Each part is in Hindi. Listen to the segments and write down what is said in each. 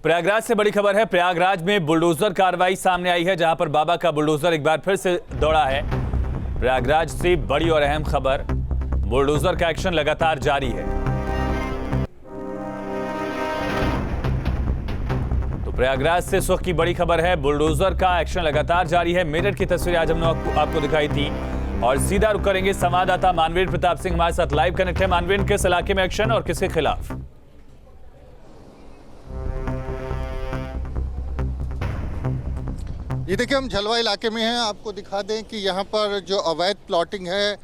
प्रयागराज से बड़ी खबर है। प्रयागराज में बुलडोजर कार्रवाई सामने आई है, जहां पर बाबा का बुलडोजर एक बार फिर से दौड़ा है। प्रयागराज से बड़ी और अहम खबर, बुलडोजर का एक्शन लगातार जारी है। तो प्रयागराज से सुख की बड़ी खबर है, बुलडोजर का एक्शन लगातार जारी है। मेरठ की तस्वीरें आज हमने आपको दिखाई थी और सीधा रुक करेंगे संवाददाता मानवेंद्र प्रताप सिंह हमारे साथ लाइव कनेक्ट है। मानवेंद्र, किस इलाके में एक्शन और किसके खिलाफ? ये देखिए, हम झलवा इलाके में हैं। आपको दिखा दें कि यहाँ पर जो अवैध प्लॉटिंग है,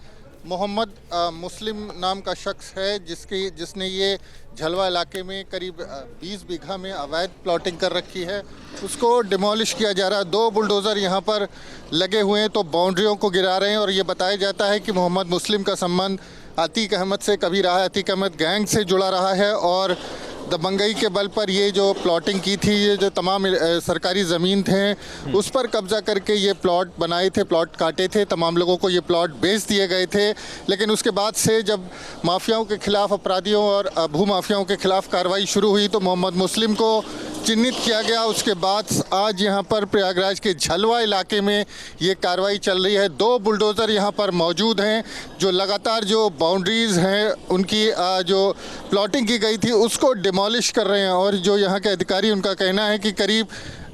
मोहम्मद मुस्लिम नाम का शख्स है जिसने ये झलवा इलाके में करीब 20 बीघा में अवैध प्लॉटिंग कर रखी है। उसको डिमोलिश किया जा रहा है। 2 बुलडोज़र यहाँ पर लगे हुए हैं, तो बाउंड्रियों को गिरा रहे हैं। और ये बताया जाता है कि मोहम्मद मुस्लिम का संबंध अतीक अहमद से कभी रहा है। अतीक अहमद गैंग से जुड़ा रहा है और दबंगई के बल पर ये जो प्लॉटिंग की थी, ये जो तमाम सरकारी ज़मीन थे उस पर कब्जा करके ये प्लॉट बनाए थे, प्लॉट काटे थे। तमाम लोगों को ये प्लॉट बेच दिए गए थे। लेकिन उसके बाद से जब माफियाओं के खिलाफ, अपराधियों और भूमाफियाओं के खिलाफ कार्रवाई शुरू हुई तो मोहम्मद मुस्लिम को चिन्हित किया गया। उसके बाद आज यहाँ पर प्रयागराज के झलवा इलाके में ये कार्रवाई चल रही है। 2 बुलडोज़र यहाँ पर मौजूद हैं जो लगातार जो बाउंड्रीज़ हैं उनकी जो प्लॉटिंग की गई थी उसको डिमोलिश कर रहे हैं। और जो यहाँ के अधिकारी, उनका कहना है कि करीब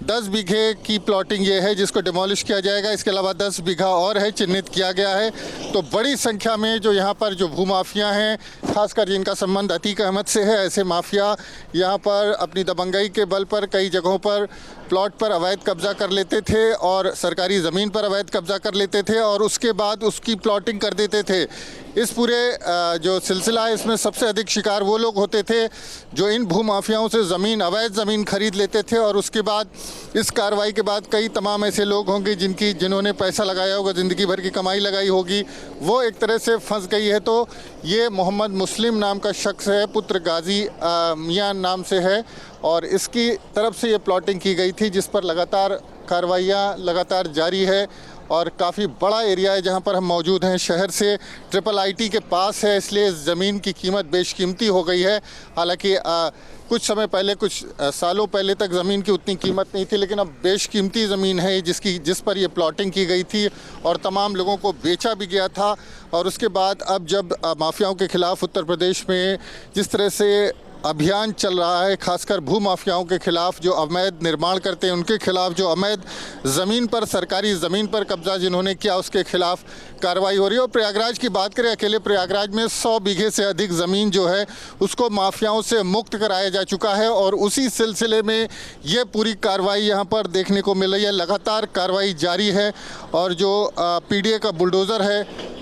10 बीघे की प्लॉटिंग ये है जिसको डिमोलिश किया जाएगा। इसके अलावा 10 बीघा और है, चिन्हित किया गया है। तो बड़ी संख्या में जो यहाँ पर जो भूमाफिया हैं, खासकर जिनका संबंध अतीक अहमद से है, ऐसे माफिया यहाँ पर अपनी दबंगई के बल पर कई जगहों पर प्लॉट पर अवैध कब्जा कर लेते थे और सरकारी ज़मीन पर अवैध कब्जा कर लेते थे और उसके बाद उसकी प्लॉटिंग कर देते थे। इस पूरे जो सिलसिला है, इसमें सबसे अधिक शिकार वो लोग होते थे जो इन भूमाफियाओं से अवैध ज़मीन खरीद लेते थे। और उसके बाद इस कार्रवाई के बाद कई तमाम ऐसे लोग होंगे जिन्होंने पैसा लगाया होगा, ज़िंदगी भर की कमाई लगाई होगी, वो एक तरह से फंस गई है। तो ये मोहम्मद मुस्लिम नाम का शख्स है, पुत्र गाजी मियां नाम से है और इसकी तरफ से ये प्लॉटिंग की गई थी जिस पर लगातार कार्रवाइयाँ लगातार जारी है। और काफ़ी बड़ा एरिया है जहाँ पर हम मौजूद हैं। शहर से IIIT के पास है, इसलिए ज़मीन की कीमत बेशकीमती हो गई है। हालांकि कुछ समय पहले, कुछ सालों पहले तक ज़मीन की उतनी कीमत नहीं थी, लेकिन अब बेशकीमती ज़मीन है जिस पर ये प्लॉटिंग की गई थी और तमाम लोगों को बेचा भी गया था। और उसके बाद अब जब माफियाओं के ख़िलाफ़ उत्तर प्रदेश में जिस तरह से अभियान चल रहा है, खासकर भूमाफियाओं के खिलाफ जो अवैध निर्माण करते हैं उनके खिलाफ, जो अवैध ज़मीन पर, सरकारी ज़मीन पर कब्जा जिन्होंने किया उसके खिलाफ कार्रवाई हो रही है। और प्रयागराज की बात करें, अकेले प्रयागराज में 100 बीघे से अधिक ज़मीन जो है उसको माफियाओं से मुक्त कराया जा चुका है और उसी सिलसिले में ये पूरी कार्रवाई यहाँ पर देखने को मिल रही है। लगातार कार्रवाई जारी है और जो PDA का बुलडोज़र है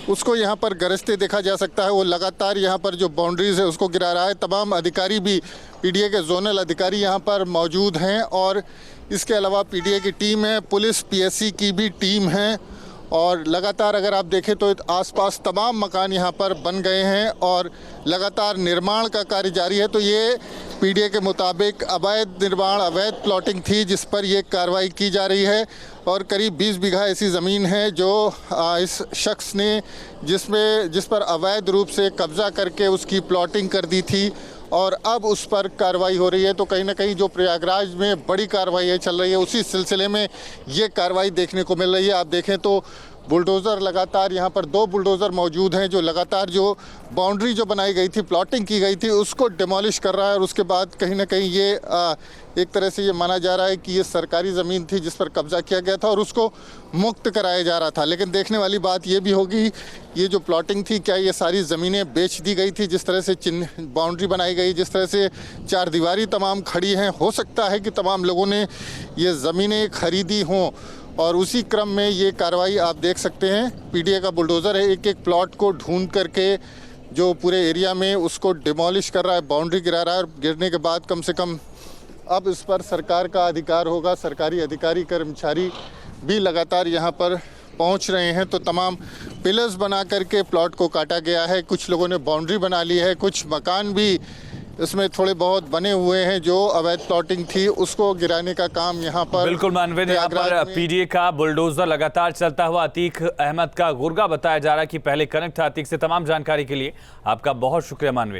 उसको यहाँ पर गरजते देखा जा सकता है। वो लगातार यहाँ पर जो बाउंड्रीज़ है उसको गिरा रहा है। तमाम अधिकारी भी, PDA के जोनल अधिकारी यहाँ पर मौजूद हैं और इसके अलावा PDA की टीम है, पुलिस PSC की भी टीम है। और लगातार अगर आप देखें तो आसपास तमाम मकान यहाँ पर बन गए हैं और लगातार निर्माण का कार्य जारी है। तो ये PDA के मुताबिक अवैध निर्माण, अवैध प्लॉटिंग थी जिस पर ये कार्रवाई की जा रही है। और करीब 20 बीघा ऐसी ज़मीन है जो इस शख्स ने जिस पर अवैध रूप से कब्ज़ा करके उसकी प्लॉटिंग कर दी थी और अब उस पर कार्रवाई हो रही है। तो कहीं ना कहीं जो प्रयागराज में बड़ी कार्रवाई चल रही है उसी सिलसिले में ये कार्रवाई देखने को मिल रही है। आप देखें तो बुलडोज़र लगातार यहाँ पर 2 बुलडोज़र मौजूद हैं जो लगातार जो बाउंड्री जो बनाई गई थी, प्लॉटिंग की गई थी, उसको डिमोलिश कर रहा है। और उसके बाद कहीं ना कहीं ये एक तरह से ये माना जा रहा है कि ये सरकारी ज़मीन थी जिस पर कब्जा किया गया था और उसको मुक्त कराया जा रहा था। लेकिन देखने वाली बात ये भी होगी, ये जो प्लॉटिंग थी, क्या ये सारी ज़मीनें बेच दी गई थी? जिस तरह से बाउंड्री बनाई गई, जिस तरह से 4 दीवारी तमाम खड़ी हैं, हो सकता है कि तमाम लोगों ने ये ज़मीनें खरीदी हों और उसी क्रम में ये कार्रवाई आप देख सकते हैं। PDA का बुलडोज़र है, एक एक प्लॉट को ढूंढ करके जो पूरे एरिया में उसको डिमोलिश कर रहा है, बाउंड्री गिरा रहा है। और गिरने के बाद कम से कम अब इस पर सरकार का अधिकार होगा। सरकारी अधिकारी, कर्मचारी भी लगातार यहाँ पर पहुँच रहे हैं। तो तमाम पिलर्स बना करके प्लॉट को काटा गया है। कुछ लोगों ने बाउंड्री बना ली है, कुछ मकान भी इसमें थोड़े बहुत बने हुए हैं। जो अवैध प्लॉटिंग थी उसको गिराने का काम यहाँ पर, बिल्कुल मानवेंद्र, यहाँ पर PDA का बुलडोजर लगातार चलता हुआ अतीक अहमद का गुर्गा बताया जा रहा है कि पहले कनेक्ट था अतीक से। तमाम जानकारी के लिए आपका बहुत शुक्रिया मानवेंद्र।